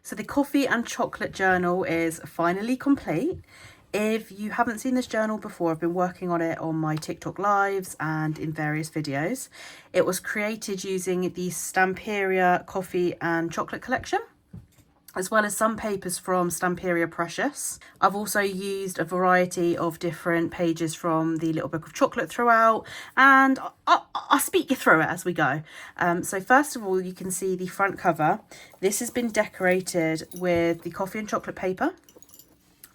So the coffee and chocolate journal is finally complete. If you haven't seen this journal before, I've been working on it on my TikTok lives and in various videos. It was created using the Stamperia coffee and chocolate collection, as well as some papers from Stamperia Precious. I've also used a variety of different pages from the Little Book of Chocolate throughout, and I'll speak you through it as we go. So first of all, you can see the front cover. This has been decorated with the coffee and chocolate paper.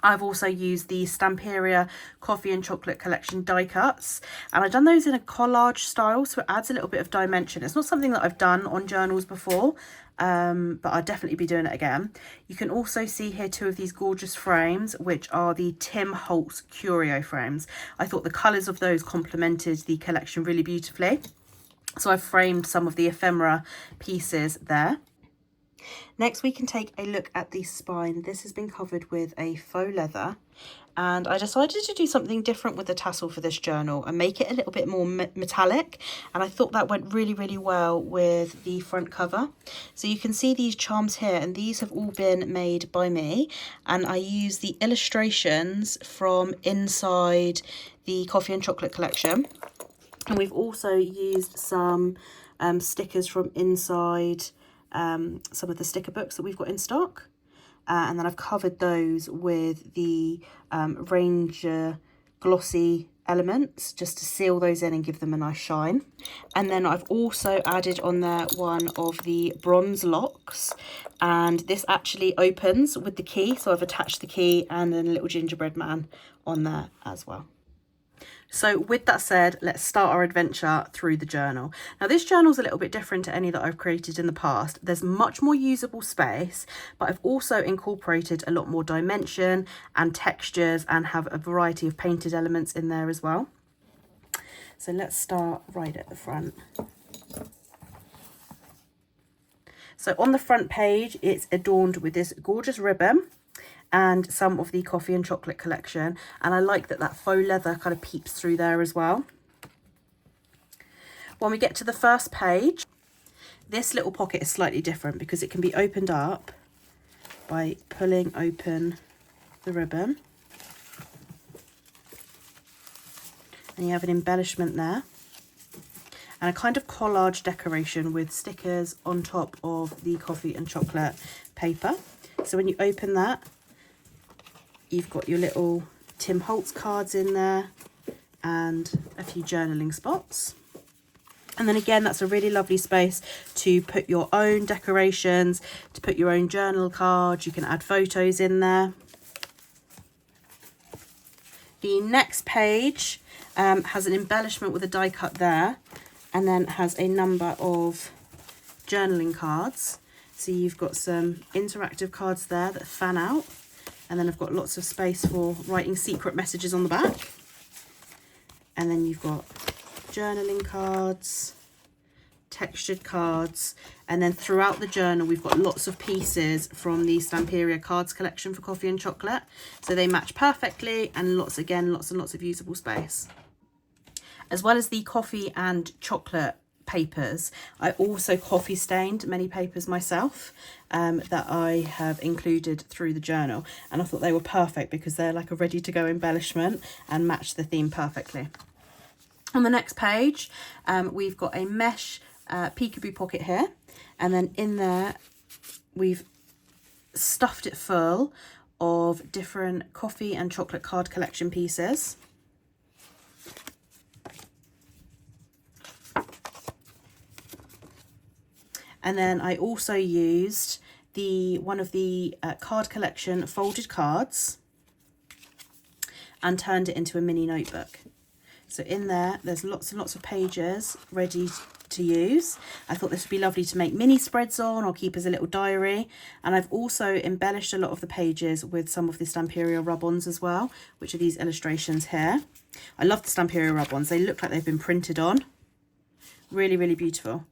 I've also used the Stamperia Coffee and Chocolate Collection die cuts, and I've done those in a collage style, so it adds a little bit of dimension. It's not something that I've done on journals before, but I'll definitely be doing it again. You can also see here two of these gorgeous frames, which are the Tim Holtz Curio frames. I thought the colours of those complemented the collection really beautifully, so I've framed some of the ephemera pieces there. Next, we can take a look at the spine. This has been covered with a faux leather, and I decided to do something different with the tassel for this journal and make it a little bit more metallic, and I thought that went really, really well with the front cover. So you can see these charms here, and these have all been made by me, and I use the illustrations from inside the Coffee and Chocolate collection, and we've also used some stickers from inside some of the sticker books that we've got in stock, and then I've covered those with the Ranger glossy elements just to seal those in and give them a nice shine. And then I've also added on there one of the bronze locks, and this actually opens with the key, so I've attached the key and then a little gingerbread man on there as well. So with that said, let's start our adventure through the journal. Now this journal is a little bit different to any that I've created in the past. There's much more usable space, but I've also incorporated a lot more dimension and textures and have a variety of painted elements in there as well. So let's start right at the front. So on the front page, it's adorned with this gorgeous ribbon and some of the Coffee and Chocolate collection, and I like that faux leather kind of peeps through there as well. When we get to the first page, this little pocket is slightly different because it can be opened up by pulling open the ribbon, and you have an embellishment there and a kind of collage decoration with stickers on top of the Coffee and Chocolate paper. So when you open that, you've got your little Tim Holtz cards in there and a few journaling spots. And then again, that's a really lovely space to put your own decorations, to put your own journal cards. You can add photos in there. The next page has an embellishment with a die cut there, and then has a number of journaling cards. So you've got some interactive cards there that fan out. And then I've got lots of space for writing secret messages on the back. And then you've got journaling cards, textured cards, and then throughout the journal we've got lots of pieces from the Stamperia cards collection for Coffee and Chocolate. So they match perfectly, and lots and lots of usable space. As well as the Coffee and Chocolate papers, I also coffee stained many papers myself that I have included through the journal, and I thought they were perfect because they're like a ready to go embellishment and match the theme perfectly. On the next page, we've got a mesh peekaboo pocket here, and then in there we've stuffed it full of different Coffee and Chocolate card collection pieces. And then I also used one of the card collection folded cards and turned it into a mini notebook. So in there's lots and lots of pages ready to use. I thought this would be lovely to make mini spreads on or keep as a little diary. And I've also embellished a lot of the pages with some of the Stamperia rub-ons as well, which are these illustrations here. I love the Stamperia rub-ons. They look like they've been printed on. Really, really beautiful.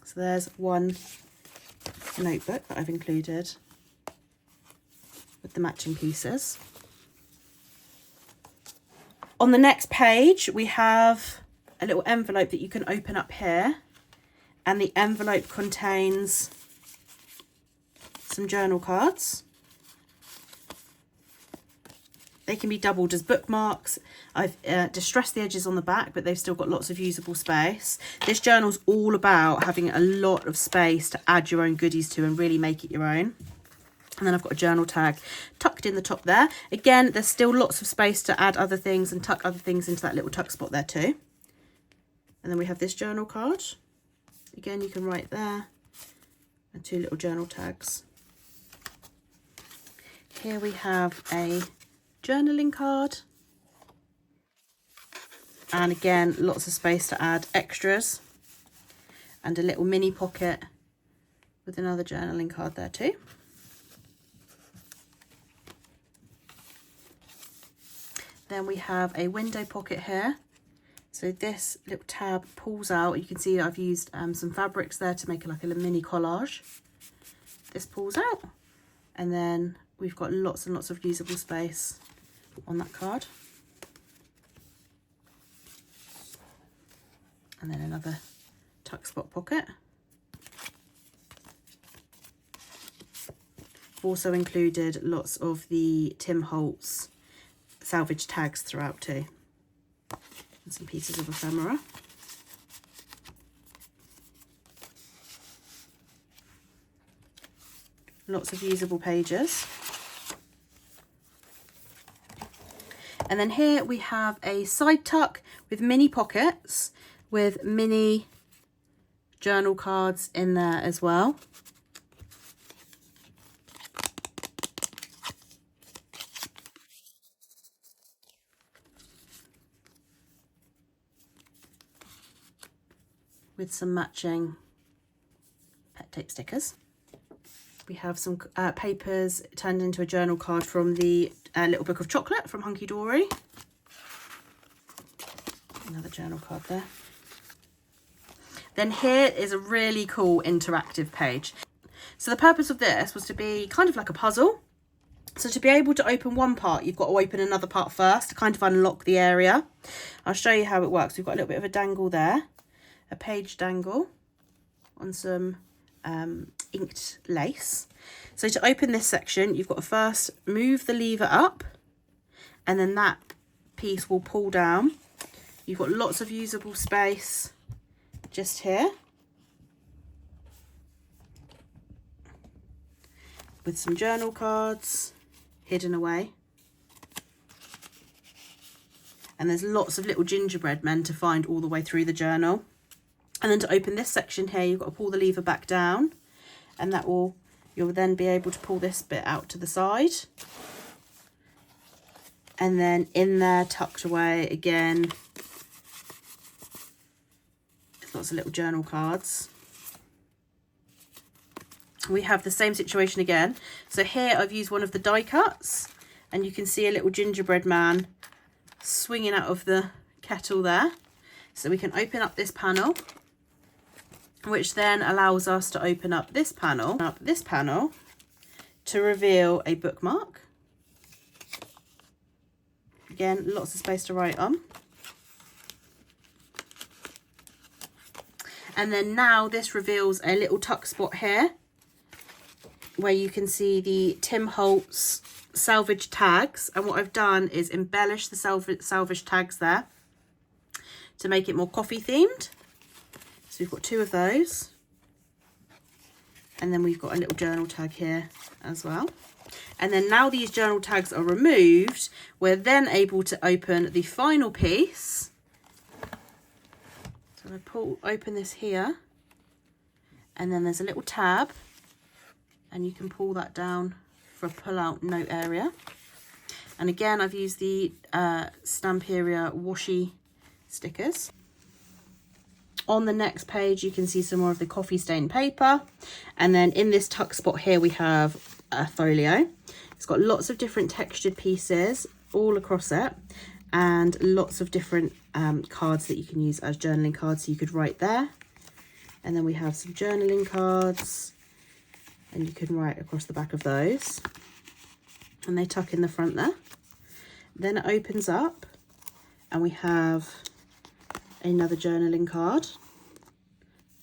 So there's one notebook that I've included with the matching pieces. On the next page, we have a little envelope that you can open up here, and the envelope contains some journal cards. They can be doubled as bookmarks. I've distressed the edges on the back, but they've still got lots of usable space. This journal's all about having a lot of space to add your own goodies to and really make it your own. And then I've got a journal tag tucked in the top there. Again, there's still lots of space to add other things and tuck other things into that little tuck spot there too. And then we have this journal card. Again, you can write there. And 2 little journal tags. Here we have a journaling card. And again, lots of space to add extras. And a little mini pocket with another journaling card there too. Then we have a window pocket here. So this little tab pulls out. You can see I've used some fabrics there to make like a mini collage. This pulls out, and then we've got lots and lots of usable space on that card. And then another tuck spot pocket. I've also included lots of the Tim Holtz salvage tags throughout too. And some pieces of ephemera. Lots of usable pages. And then here we have a side tuck with mini pockets with mini journal cards in there as well. With some matching pet tape stickers. We have some papers turned into a journal card from the Little Book of Chocolate from Hunky Dory. Another journal card there. Then here is a really cool interactive page. So the purpose of this was to be kind of like a puzzle. So to be able to open one part, you've got to open another part first to kind of unlock the area. I'll show you how it works. We've got a little bit of a dangle there. A page dangle on some inked lace. So to open this section, you've got to first move the lever up, and then that piece will pull down. You've got lots of usable space just here with some journal cards hidden away. And there's lots of little gingerbread men to find all the way through the journal. And then to open this section here, you've got to pull the lever back down, and that will, you'll then be able to pull this bit out to the side. And then in there, tucked away again, lots of little journal cards. We have the same situation again. So here I've used one of the die cuts, and you can see a little gingerbread man swinging out of the kettle there. So we can open up this panel, which then allows us to open up this panel to reveal a bookmark. Again, lots of space to write on. And then now this reveals a little tuck spot here where you can see the Tim Holtz salvage tags. And what I've done is embellish the salvage tags there to make it more coffee themed. So we've got 2 of those. And then we've got a little journal tag here as well. And then now these journal tags are removed, we're then able to open the final piece. So I open this here, and then there's a little tab, and you can pull that down for a pull-out note area. And again, I've used the Stamperia washi stickers. On the next page, you can see some more of the coffee stained paper. And then in this tuck spot here, we have a folio. It's got lots of different textured pieces all across it, and lots of different cards that you can use as journaling cards. So you could write there. And then we have some journaling cards, and you can write across the back of those. And they tuck in the front there. Then it opens up, and we have another journaling card.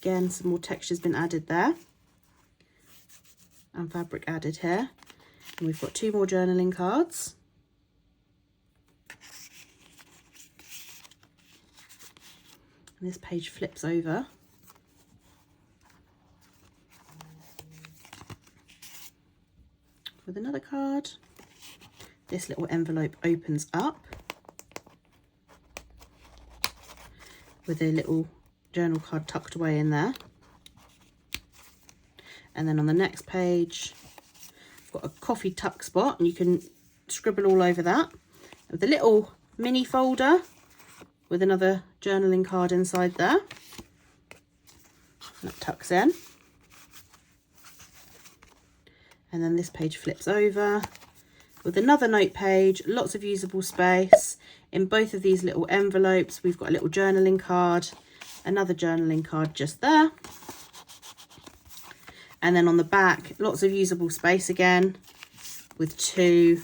Again, some more texture's been added there. and fabric added here. And we've got 2 more journaling cards. And this page flips over. With another card. This little envelope opens up with a little journal card tucked away in there. And then on the next page, I've got a coffee tuck spot, and you can scribble all over that. With a little mini folder with another journaling card inside there. That tucks in. And then this page flips over with another note page, lots of usable space. In both of these little envelopes, we've got a little journaling card, another journaling card just there. And then on the back, lots of usable space again with 2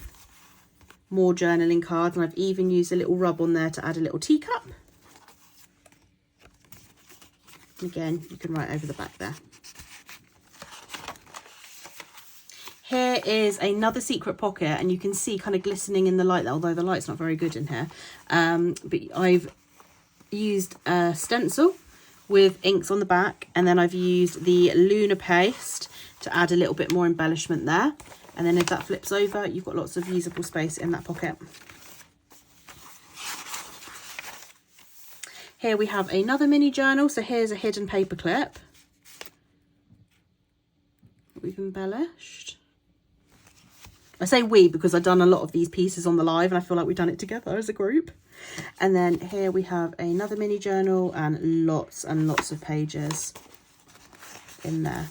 more journaling cards. And I've even used a little rub on there to add a little teacup. And again, you can write over the back there. Here is another secret pocket, and you can see kind of glistening in the light, although the light's not very good in here. But I've used a stencil with inks on the back, and then I've used the Lunar paste to add a little bit more embellishment there. And then if that flips over, you've got lots of usable space in that pocket. Here we have another mini journal. So here's a hidden paper clip that we've embellished. I say we because I've done a lot of these pieces on the live, and I feel like we've done it together as a group. And then here we have another mini journal and lots of pages in there.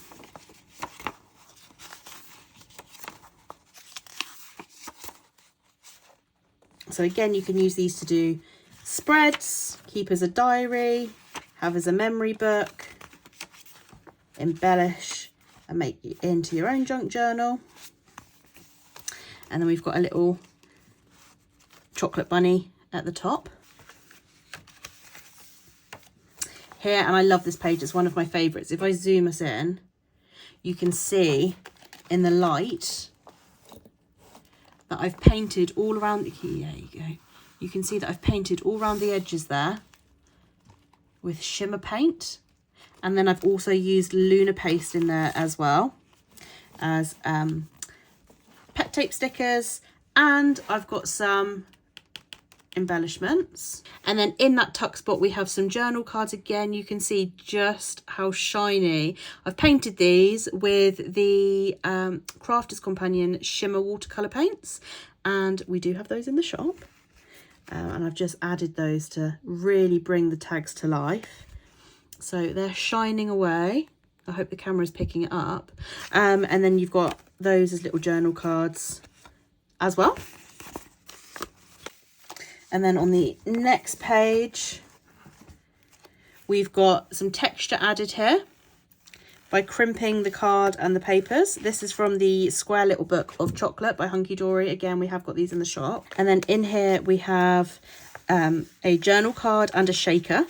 So again, you can use these to do spreads, keep as a diary, have as a memory book, embellish and make it into your own junk journal. And then we've got a little chocolate bunny at the top here, and I love this page. It's one of my favorites. If I zoom us in, you can see in the light that I've painted all around the key. There you go. You can see that I've painted all around the edges there with shimmer paint, and then I've also used Lunar paste in there as well as pet tape stickers, and I've got some embellishments. And then in that tuck spot we have some journal cards. Again, you can see just how shiny. I've painted these with the Crafter's Companion shimmer watercolor paints, and we do have those in the shop, and I've just added those to really bring the tags to life. So they're shining away. I hope the camera is picking it up. And then you've got those as little journal cards as well. And then on the next page, we've got some texture added here by crimping the card and the papers. This is from the Square Little Book of Chocolate by Hunky Dory. Again, we have got these in the shop. And then in here we have a journal card and a shaker.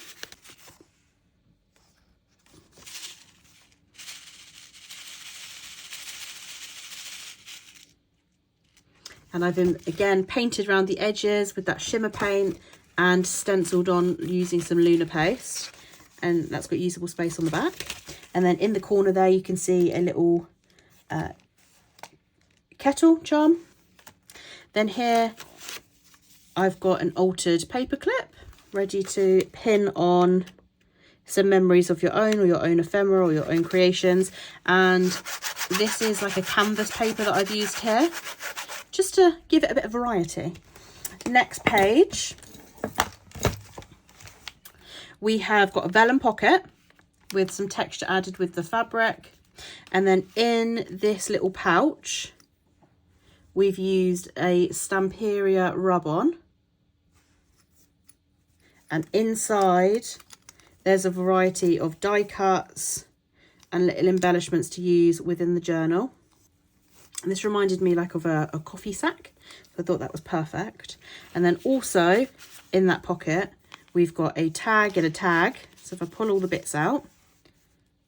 And I've again painted around the edges with that shimmer paint and stenciled on using some Lunar paste. And that's got usable space on the back. And then in the corner there, you can see a little kettle charm. Then here, I've got an altered paper clip ready to pin on some memories of your own, or your own ephemera, or your own creations. And this is like a canvas paper that I've used here, just to give it a bit of variety. Next page, we have got a vellum pocket with some texture added with the fabric. And then in this little pouch, we've used a Stamperia rub-on. And inside, there's a variety of die cuts and little embellishments to use within the journal. And this reminded me like of a coffee sack. So I thought that was perfect. And then also in that pocket, we've got a tag and a tag. So if I pull all the bits out,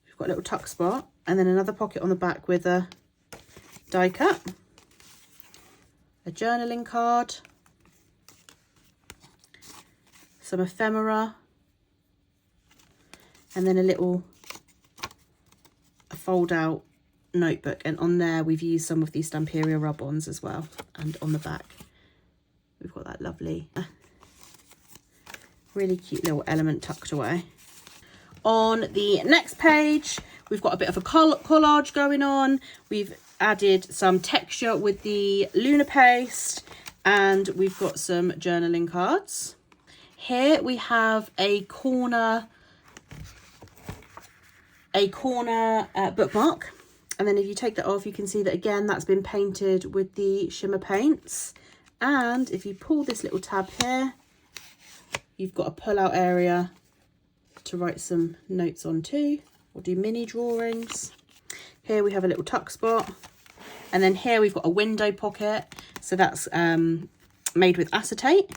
we've got a little tuck spot, and then another pocket on the back with a die cut, a journaling card, some ephemera, and then a fold out notebook. And on there we've used some of these Stamperia rub-ons as well, and on the back we've got that lovely really cute little element tucked away. On the next page we've got a bit of a collage going on. We've added some texture with the Luna paste, and we've got some journaling cards. Here we have a corner bookmark, and then if you take that off you can see that again that's been painted with the shimmer paints. And if you pull this little tab here, you've got a pull out area to write some notes on too, or do mini drawings. Here we have a little tuck spot, and then here we've got a window pocket, so that's made with acetate.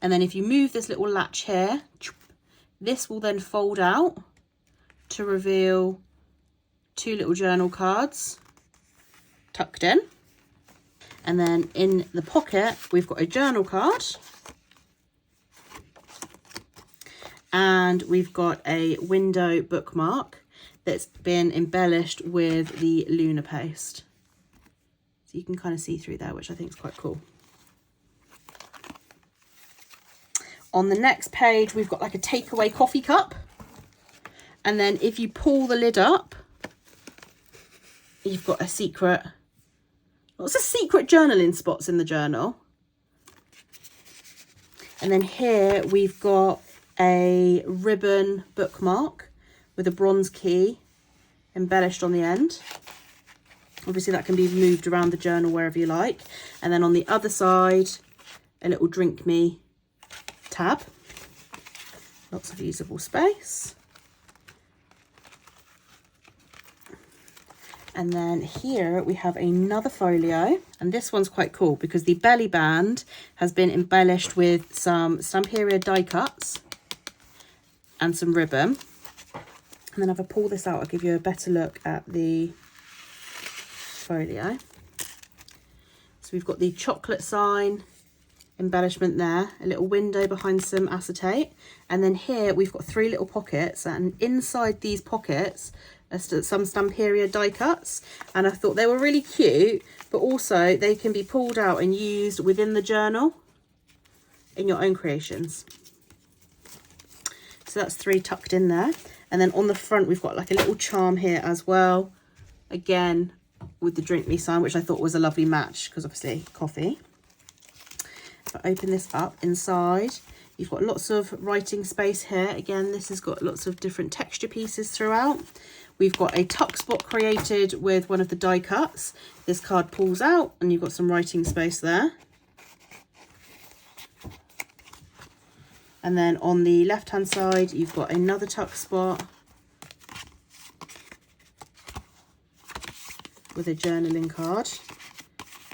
And then if you move this little latch here, this will then fold out to reveal two little journal cards tucked in. And then in the pocket we've got a journal card, and we've got a window bookmark that's been embellished with the Luna paste, so you can kind of see through there, which I think is quite cool. On the next page we've got like a takeaway coffee cup, and then if you pull the lid up you've got lots of secret journaling spots in the journal. And then here we've got a ribbon bookmark with a bronze key embellished on the end. Obviously that can be moved around the journal wherever you like. And then on the other side a little drink me tab, lots of usable space. And then here we have another folio, and this one's quite cool because the belly band has been embellished with some Stamperia die cuts and some ribbon. And then if I pull this out I'll give you a better look at the folio. So we've got the chocolate sign embellishment there, a little window behind some acetate, and then here we've got three little pockets, and inside these pockets are some Stamperia die cuts, and I thought they were really cute, but also they can be pulled out and used within the journal in your own creations. So that's three tucked in there. And then on the front we've got like a little charm here as well, again with the drink me sign, which I thought was a lovely match because obviously coffee. If I open this up, inside you've got lots of writing space here. Again, this has got lots of different texture pieces throughout. We've got a tuck spot created with one of the die cuts. This card pulls out and you've got some writing space there. And then on the left hand side you've got another tuck spot with a journaling card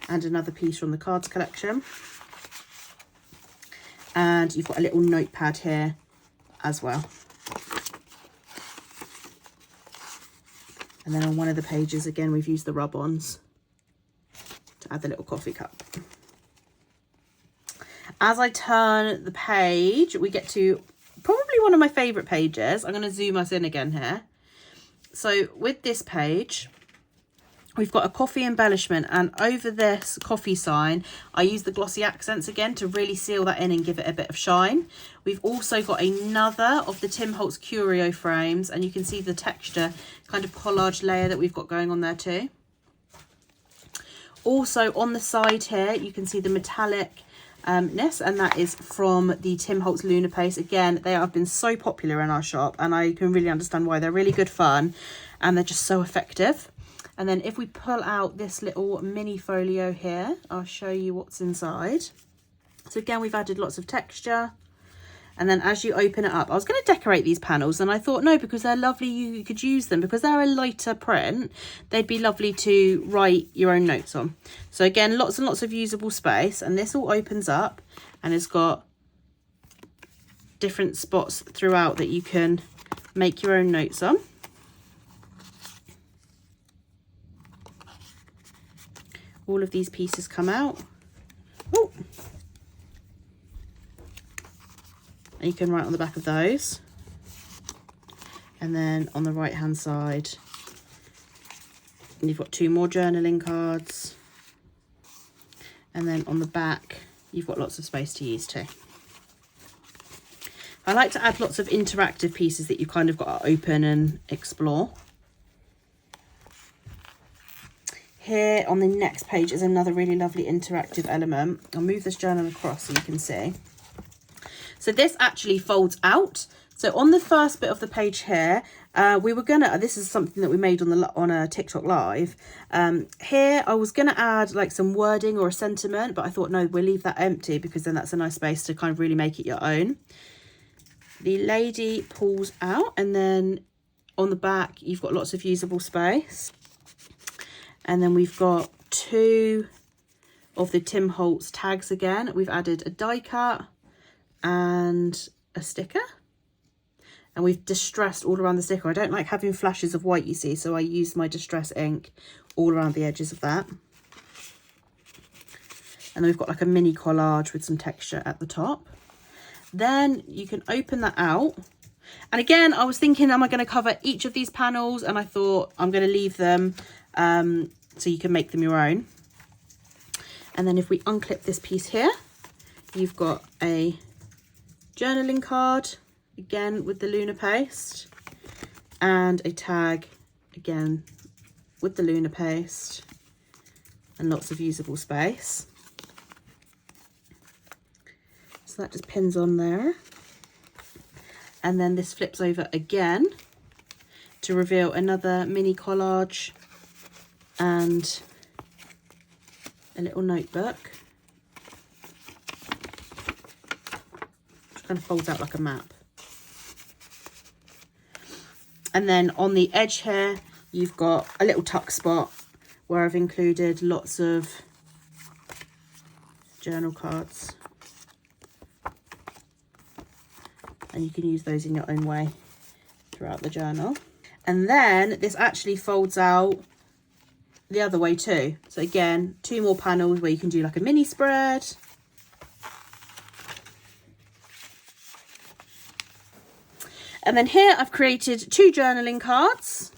and another piece from the cards collection. And you've got a little notepad here as well. And then on one of the pages, again, we've used the rub-ons to add the little coffee cup. As I turn the page, we get to probably one of my favourite pages. I'm going to zoom us in again here. So with this page, we've got a coffee embellishment, and over this coffee sign I use the glossy accents again to really seal that in and give it a bit of shine. We've also got another of the Tim Holtz curio frames, and you can see the texture kind of collage layer that we've got going on there too. Also on the side here you can see the metallic-ness, and that is from the Tim Holtz Luna paste. Again, they have been so popular in our shop and I can really understand why. They're really good fun and they're just so effective. And then if we pull out this little mini folio here, I'll show you what's inside. So again, we've added lots of texture. And then as you open it up, I was going to decorate these panels and I thought, no, because they're lovely, you could use them. Because they're a lighter print, they'd be lovely to write your own notes on. So again, lots and lots of usable space. And this all opens up and it's got different spots throughout that you can make your own notes on. all of these pieces come out. Oh, and you can write on the back of those. And then on the right hand side, you've got 2 more journaling cards. And then on the back, you've got lots of space to use too. I like to add lots of interactive pieces that you kind of got to open and explore. Here on the next page is another really lovely interactive element. I'll move this journal across so you can see. So this actually folds out. So on the first bit of the page here, we were gonna, this is something that we made on a TikTok live. Here I was gonna add like some wording or a sentiment, but I thought, no, we'll leave that empty because then that's a nice space to kind of really make it your own. The lady pulls out, and then on the back, you've got lots of usable space. And then we've got 2 of the Tim Holtz tags again. We've added a die cut and a sticker. And we've distressed all around the sticker. I don't like having flashes of white, you see, so I used my distress ink all around the edges of that. And then we've got like a mini collage with some texture at the top. Then you can open that out. And again, I was thinking, am I going to cover each of these panels? And I thought I'm going to leave them so you can make them your own. And then if we unclip this piece here, you've got a journaling card, again with the lunar paste, and a tag, again with the lunar paste, and lots of usable space. So that just pins on there. And then this flips over again to reveal another mini collage and a little notebook, which kind of folds out like a map. And then on the edge here, you've got a little tuck spot where I've included lots of journal cards. And you can use those in your own way throughout the journal. And then this actually folds out the other way too. So again, 2 more panels where you can do like a mini spread. And then here I've created 2 journaling cards.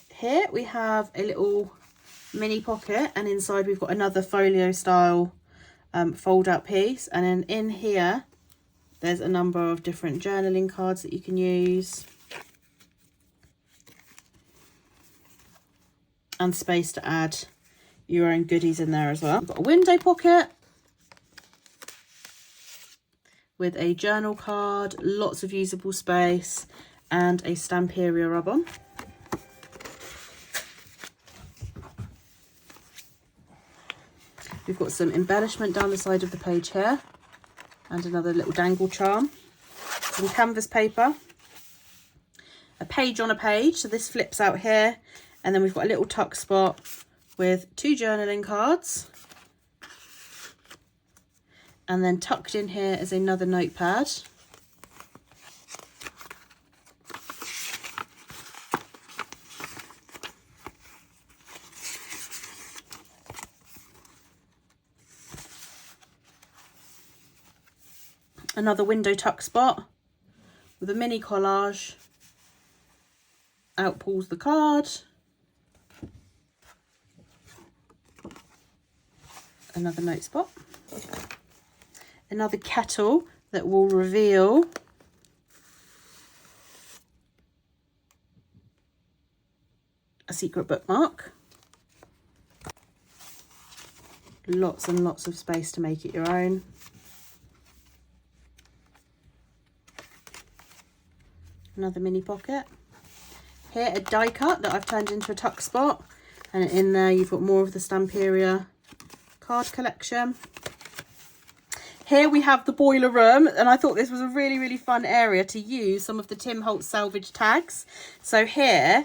Here we have a little mini pocket, and inside we've got another folio style fold out piece, and then in here there's a number of different journaling cards that you can use, and space to add your own goodies in there as well. We've got a window pocket with a journal card, lots of usable space, and a Stamperia rub-on. We've got some embellishment down the side of the page here, and another little dangle charm, some canvas paper, a page on a page, so this flips out here, and then we've got a little tuck spot with 2 journaling cards, and then tucked in here is another notepad. Another window tuck spot with a mini collage. Out pulls the card. Another note spot. Another kettle that will reveal a secret bookmark. Lots and lots of space to make it your own. Another mini pocket. Here a die cut that I've turned into a tuck spot, and in there you've got more of the Stamperia card collection. Here we have the boiler room, and I thought this was a really fun area to use some of the Tim Holtz salvage tags. So here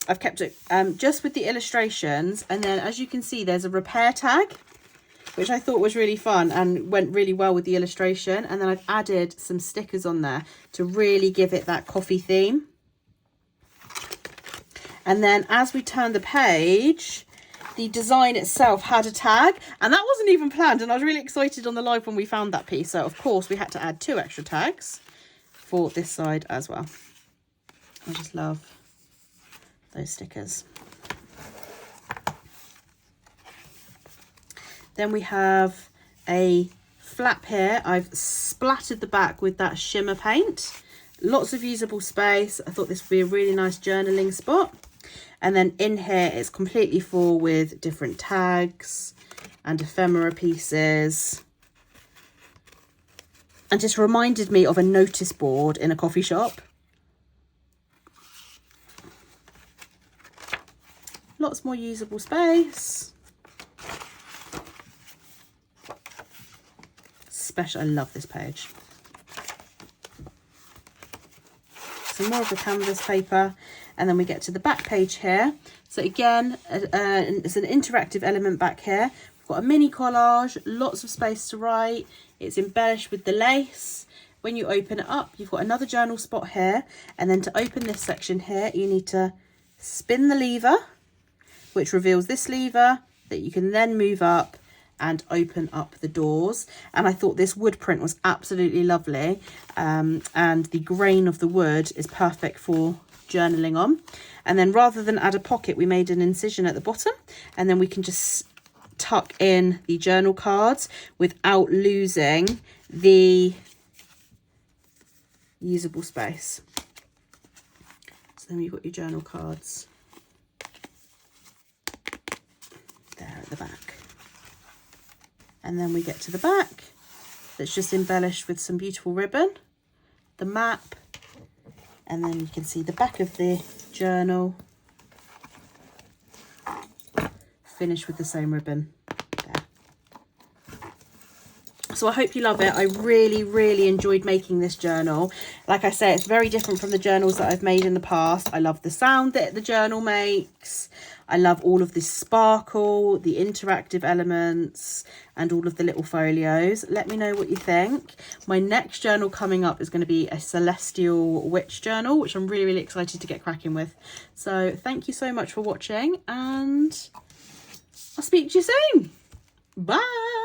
I've kept it just with the illustrations, and then as you can see there's a repair tag, which I thought was really fun and went really well with the illustration. And then I've added some stickers on there to really give it that coffee theme. And then as we turn the page, the design itself had a tag, and that wasn't even planned. And I was really excited on the live when we found that piece. So of course we had to add 2 extra tags for this side as well. I just love those stickers. Then we have a flap here. I've splattered the back with that shimmer paint. Lots of usable space. I thought this would be a really nice journaling spot. And then in here, it's completely full with different tags and ephemera pieces. And just reminded me of a notice board in a coffee shop. Lots more usable space. I love this page. Some more of the canvas paper, and then we get to the back page here. So again, it's an interactive element back here. We've got a mini collage, lots of space to write. It's embellished with the lace. When you open it up, you've got another journal spot here, and then to open this section here, you need to spin the lever, which reveals this lever that you can then move up and open up the doors. And I thought this wood print was absolutely lovely, and the grain of the wood is perfect for journaling on. And then rather than add a pocket, we made an incision at the bottom, and then we can just tuck in the journal cards without losing the usable space. So then you've got your journal cards there at the back. And then we get to the back, that's just embellished with some beautiful ribbon, the map, and then you can see the back of the journal finished with the same ribbon there. So I hope you love it. I really enjoyed making this journal. Like I say, it's very different from the journals that I've made in the past. I love the sound that the journal makes. I love all of this sparkle, the interactive elements, and all of the little folios. Let me know what you think. My next journal coming up is going to be a Celestial Witch journal, which I'm really excited to get cracking with. So thank you so much for watching, and I'll speak to you soon. Bye.